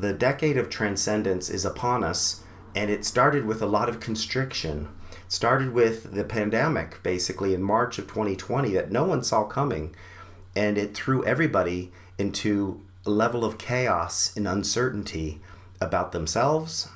the decade of transcendence is upon us, and it started with a lot of constriction. It started with the pandemic, basically, in March of 2020 that no one saw coming, and it threw everybody into a level of chaos and uncertainty about themselves,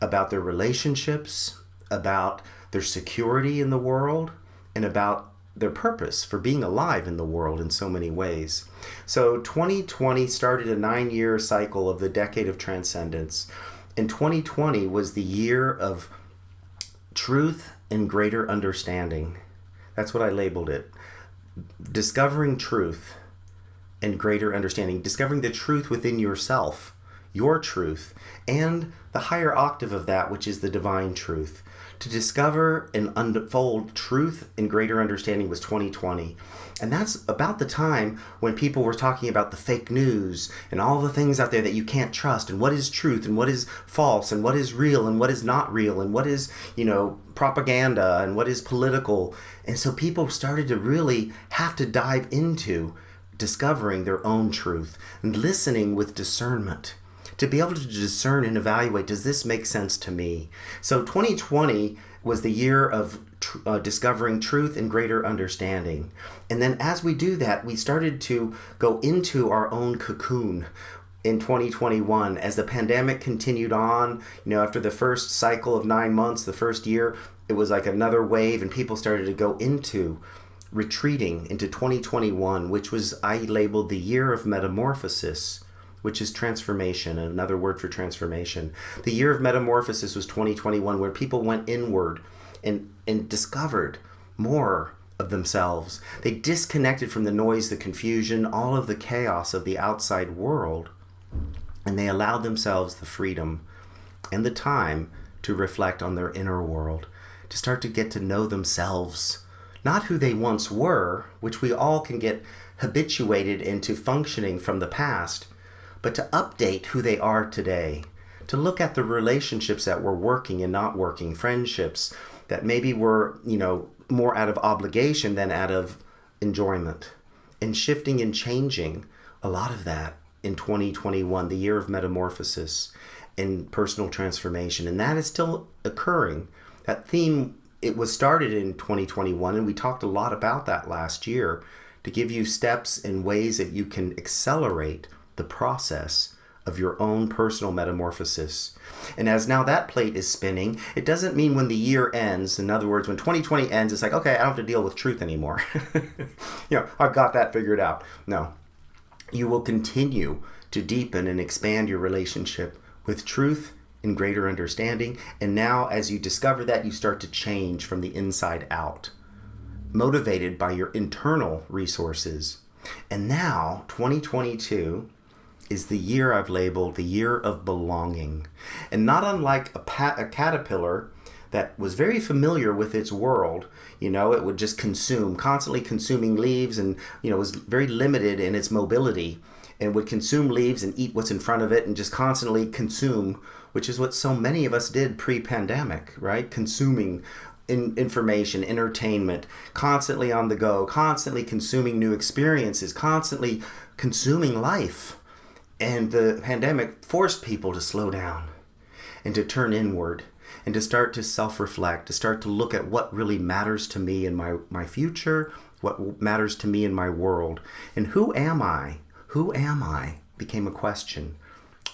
about their relationships, about their security in the world, and about their purpose for being alive in the world in so many ways. So 2020 started a 9-year cycle of the decade of transcendence. And 2020 was the year of truth and greater understanding. That's what I labeled it. Discovering truth and greater understanding. Discovering the truth within yourself, your truth, and the higher octave of that, which is the divine truth. To discover and unfold truth and greater understanding was 2020. And that's about the time when people were talking about the fake news and all the things out there that you can't trust, and what is truth and what is false and what is real and what is not real and what is, propaganda and what is political. And so people started to really have to dive into discovering their own truth and listening with discernment, to be able to discern and evaluate, does this make sense to me? So 2020 was the year of discovering truth and greater understanding. And then as we do that, we started to go into our own cocoon in 2021 as the pandemic continued on. After the first cycle of 9 months, the first year, it was like another wave, and people started to go into retreating into 2021, which was, I labeled the year of metamorphosis, which is transformation, another word for transformation. The year of metamorphosis was 2021, where people went inward and discovered more of themselves. They disconnected from the noise, the confusion, all of the chaos of the outside world, and they allowed themselves the freedom and the time to reflect on their inner world, to start to get to know themselves, not who they once were, which we all can get habituated into functioning from the past, but to update who they are today, to look at the relationships that were working and not working, friendships that maybe were, more out of obligation than out of enjoyment, and shifting and changing a lot of that in 2021, the year of metamorphosis and personal transformation. And that is still occurring. That theme, it was started in 2021, and we talked a lot about that last year to give you steps and ways that you can accelerate the process of your own personal metamorphosis. And as now that plate is spinning, it doesn't mean when the year ends, in other words, when 2020 ends, it's like, okay, I don't have to deal with truth anymore. I've got that figured out. No, you will continue to deepen and expand your relationship with truth and greater understanding. And now as you discover that, you start to change from the inside out, motivated by your internal resources. And now 2022 is the year I've labeled the year of belonging. And not unlike a caterpillar that was very familiar with its world, it would just constantly consuming leaves, and, was very limited in its mobility, and would consume leaves and eat what's in front of it and just constantly consume, which is what so many of us did pre-pandemic, right? Consuming information, entertainment, constantly on the go, constantly consuming new experiences, constantly consuming life. And the pandemic forced people to slow down and to turn inward and to start to self-reflect, to start to look at what really matters to me in my future, what matters to me in my world. And who am I? Who am I? Became a question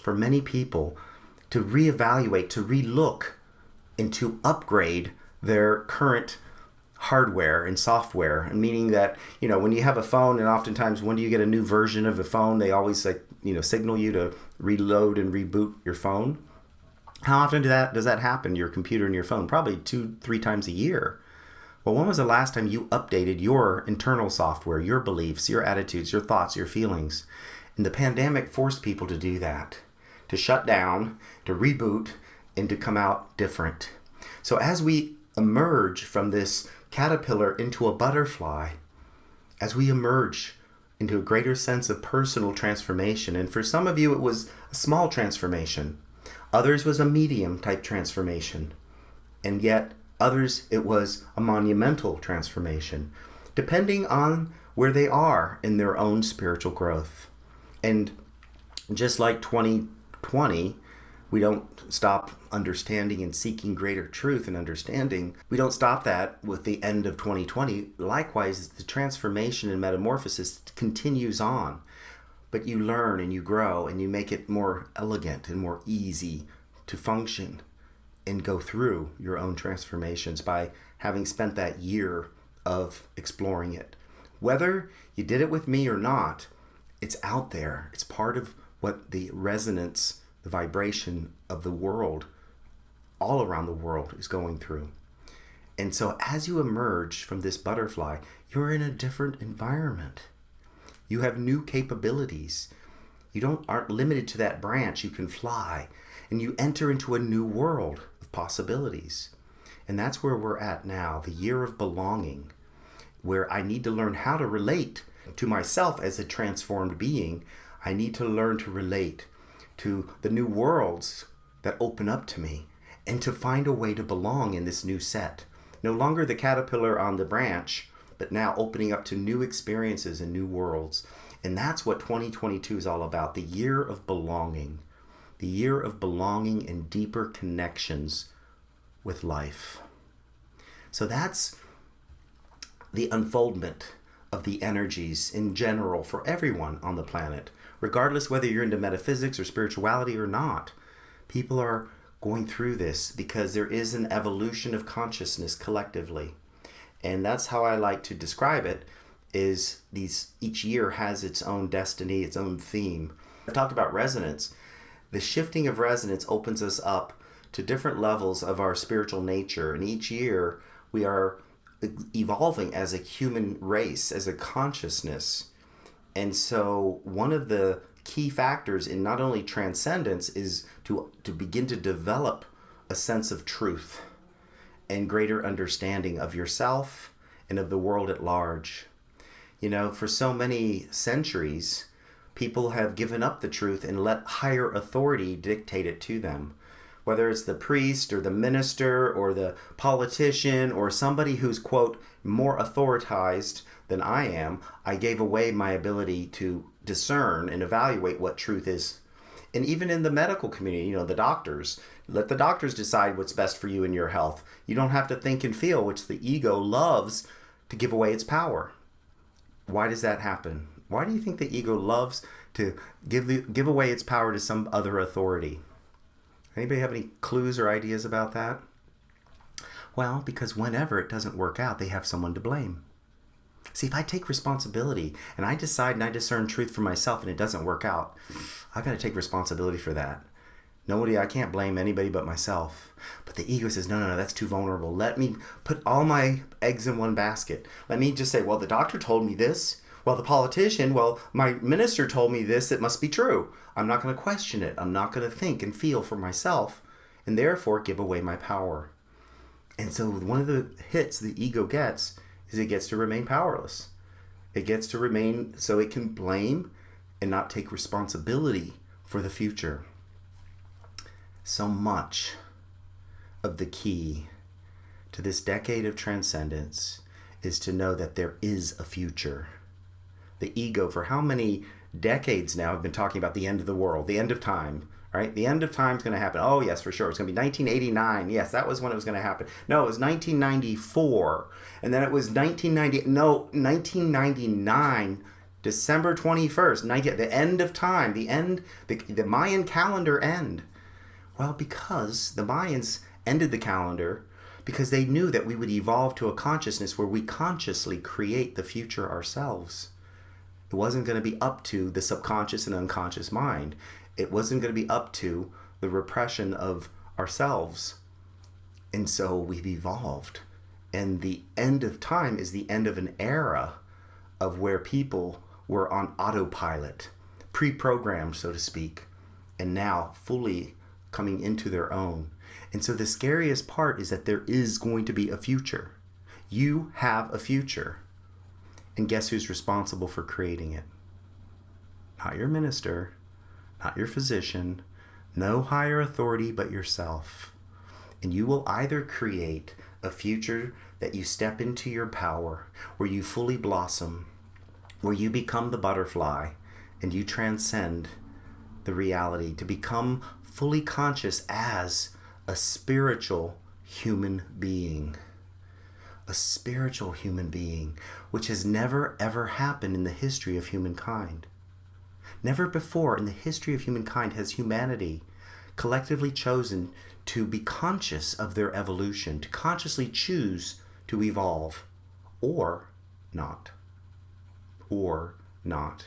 for many people to reevaluate, to relook, and to upgrade their current hardware and software. And meaning that, when you have a phone, and oftentimes when do you get a new version of a phone, they always signal you to reload and reboot your phone. How often does that happen, your computer and your phone? Probably 2-3 times a year. Well, when was the last time you updated your internal software, your beliefs, your attitudes, your thoughts, your feelings? And the pandemic forced people to do that, to shut down, to reboot, and to come out different. So as we emerge from this caterpillar into a butterfly, as we emerge into a greater sense of personal transformation, and for some of you it was a small transformation, others was a medium type transformation, and yet others it was a monumental transformation, depending on where they are in their own spiritual growth. And just like 20 2020, we don't stop understanding and seeking greater truth and understanding. We don't stop that with the end of 2020. Likewise, the transformation and metamorphosis continues on. But you learn and you grow and you make it more elegant and more easy to function and go through your own transformations by having spent that year of exploring it. Whether you did it with me or not, it's out there. It's part of what the resonance, the vibration of the world, all around the world, is going through. And so as you emerge from this butterfly, you're in a different environment. You have new capabilities. You aren't limited to that branch. You can fly, and you enter into a new world of possibilities. And that's where we're at now, the year of belonging, where I need to learn how to relate to myself as a transformed being. I need to learn to relate to the new worlds that open up to me and to find a way to belong in this new set. No longer the caterpillar on the branch, but now opening up to new experiences and new worlds. And that's what 2022 is all about, the year of belonging. The year of belonging and deeper connections with life. So that's the unfoldment of the energies in general for everyone on the planet, regardless whether you're into metaphysics or spirituality or not. People are going through this because there is an evolution of consciousness collectively. And that's how I like to describe it, is each year has its own destiny, its own theme. I talked about resonance. The shifting of resonance opens us up to different levels of our spiritual nature. And each year we are evolving as a human race, as a consciousness. And so one of the key factors in not only transcendence is to begin to develop a sense of truth and greater understanding of yourself and of the world at large. You know, for so many centuries, people have given up the truth and let higher authority dictate it to them. Whether it's the priest or the minister or the politician or somebody who's, quote, more authoritized than I am, I gave away my ability to discern and evaluate what truth is. And even in the medical community, you know, the doctors, let the doctors decide what's best for you and your health. You don't have to think and feel, which the ego loves to give away its power. Why does that happen? Why do you think the ego loves to give away its power to some other authority? Anybody have any clues or ideas about that? Well, because whenever it doesn't work out, they have someone to blame. See, if I take responsibility and I decide and I discern truth for myself and it doesn't work out, I've got to take responsibility for that. I can't blame anybody but myself. But the ego says, no, that's too vulnerable. Let me put all my eggs in one basket. Let me just say, well, the doctor told me this. Well, the politician, my minister told me this. It must be true. I'm not going to question it. I'm not going to think and feel for myself and therefore give away my power. And so one of the hits the ego gets is it gets to remain powerless. It gets to remain so it can blame and not take responsibility for the future. So much of the key to this decade of transcendence is to know that there is a future. The ego, for how many decades now, have been talking about the end of the world, the end of time, right? The end of time is going to happen. Oh, yes, for sure. It's going to be 1989. Yes, that was when it was going to happen. No, it was 1994. And then it was 1999, December 21st, the end of time, the Mayan calendar end. Well, because the Mayans ended the calendar because they knew that we would evolve to a consciousness where we consciously create the future ourselves. It wasn't going to be up to the subconscious and unconscious mind. It wasn't going to be up to the repression of ourselves. And so we've evolved. And the end of time is the end of an era of where people were on autopilot, pre-programmed, so to speak, and now fully coming into their own. And so the scariest part is that there is going to be a future. You have a future. And guess who's responsible for creating it? Not your minister, not your physician, no higher authority but yourself. And you will either create a future that you step into your power, where you fully blossom, where you become the butterfly, and you transcend the reality, to become fully conscious as a spiritual human being. A spiritual human being, which has never ever happened in the history of humankind. Never before in the history of humankind has humanity collectively chosen to be conscious of their evolution, to consciously choose to evolve, or not. Or not.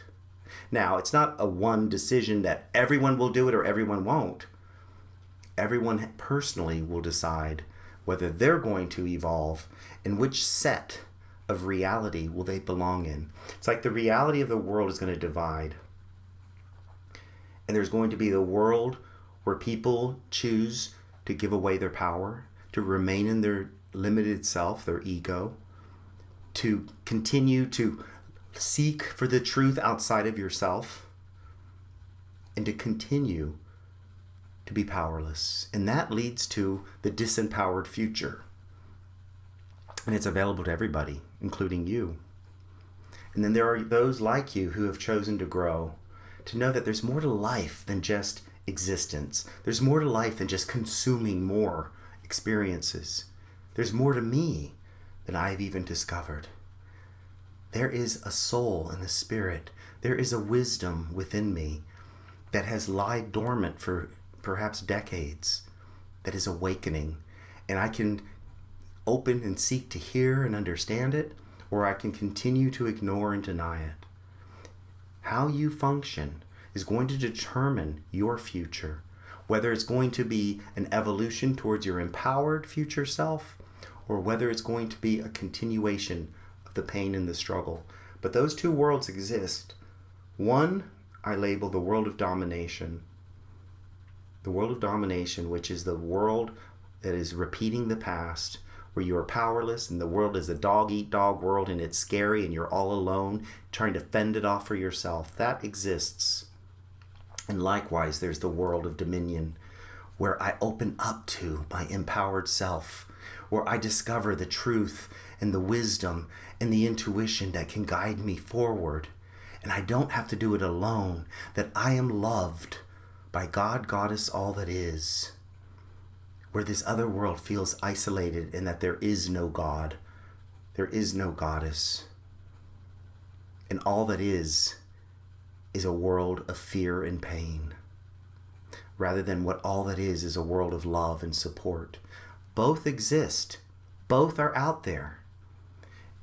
Now, it's not a one decision that everyone will do it or everyone won't. Everyone personally will decide whether they're going to evolve and which set of reality will they belong in. It's like the reality of the world is going to divide. And there's going to be the world where people choose to give away their power, to remain in their limited self, their ego, to continue to seek for the truth outside of yourself, and to continue to be powerless. And that leads to the disempowered future. And it's available to everybody, including you. And then there are those like you who have chosen to grow, to know that there's more to life than just existence. There's more to life than just consuming more experiences. There's more to me than I've even discovered. There is a soul and a spirit. There is a wisdom within me that has lied dormant for perhaps decades, that is awakening. And I can open and seek to hear and understand it, or I can continue to ignore and deny it. How you function is going to determine your future, whether it's going to be an evolution towards your empowered future self, or whether it's going to be a continuation of the pain and the struggle. But those two worlds exist. One I label the world of domination. The world of domination, which is the world that is repeating the past, where you are powerless, and the world is a dog-eat-dog world, and it's scary, and you're all alone, trying to fend it off for yourself. That exists. And likewise, there's the world of dominion, where I open up to my empowered self, where I discover the truth and the wisdom and the intuition that can guide me forward. And I don't have to do it alone, that I am loved by God, Goddess, all that is. Where this other world feels isolated and that there is no God, there is no goddess. And all that is a world of fear and pain, rather than what all that is a world of love and support. Both exist. Both are out there.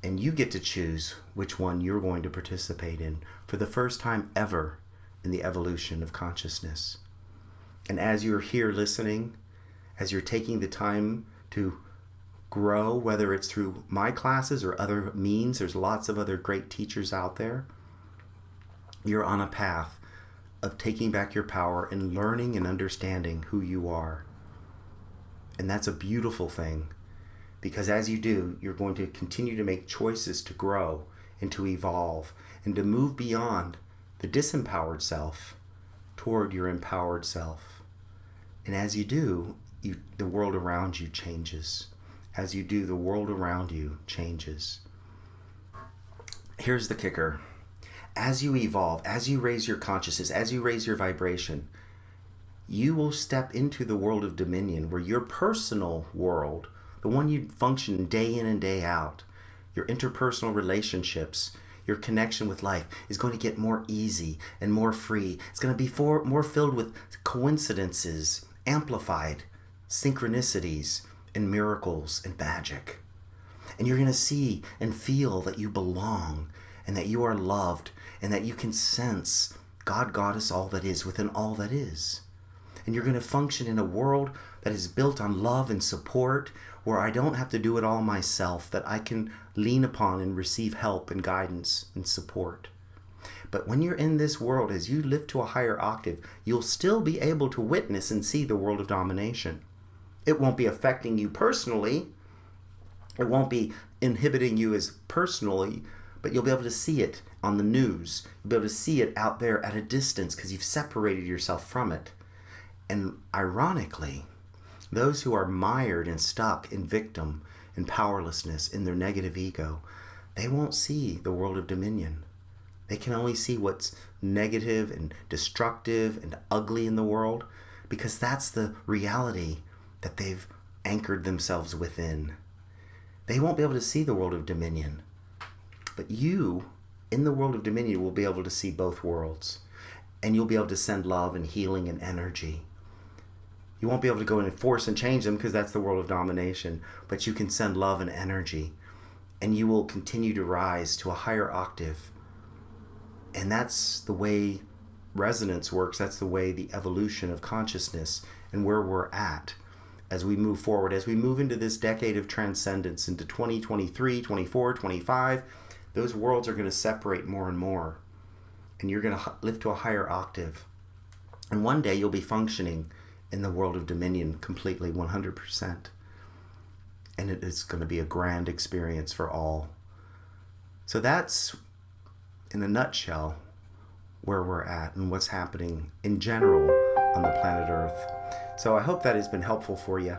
And you get to choose which one you're going to participate in for the first time ever in the evolution of consciousness. And as you're here listening, as you're taking the time to grow, whether it's through my classes or other means, there's lots of other great teachers out there, you're on a path of taking back your power and learning and understanding who you are. And that's a beautiful thing, because as you do, you're going to continue to make choices to grow and to evolve and to move beyond the disempowered self toward your empowered self. And as you do, the world around you changes. As you do, the world around you changes. Here's the kicker. As you evolve, as you raise your consciousness, as you raise your vibration, you will step into the world of dominion, where your personal world, the one you function day in and day out, your interpersonal relationships, your connection with life is going to get more easy and more free. It's going to be more filled with coincidences, amplified synchronicities and miracles and magic. And you're going to see and feel that you belong and that you are loved and that you can sense God, Goddess, all that is within all that is. And you're going to function in a world that is built on love and support, where I don't have to do it all myself, that I can lean upon and receive help and guidance and support. But when you're in this world, as you lift to a higher octave, you'll still be able to witness and see the world of domination. It won't be affecting you personally. It won't be inhibiting you as personally, but you'll be able to see it on the news. You'll be able to see it out there at a distance because you've separated yourself from it. And ironically, those who are mired and stuck in victim and powerlessness in their negative ego, they won't see the world of dominion. They can only see what's negative and destructive and ugly in the world, because that's the reality that they've anchored themselves within. They won't be able to see the world of dominion. But you, in the world of dominion, will be able to see both worlds. And you'll be able to send love and healing and energy. You won't be able to go in and force and change them, because that's the world of domination. But you can send love and energy. And you will continue to rise to a higher octave. And that's the way resonance works. That's the way the evolution of consciousness and where we're at as we move forward, as we move into this decade of transcendence, into 2023, 24, 25, those worlds are going to separate more and more. And you're going to lift to a higher octave. And one day you'll be functioning in the world of dominion completely, 100%. And it is going to be a grand experience for all. So that's, in a nutshell, where we're at and what's happening in general on the planet Earth. So I hope that has been helpful for you.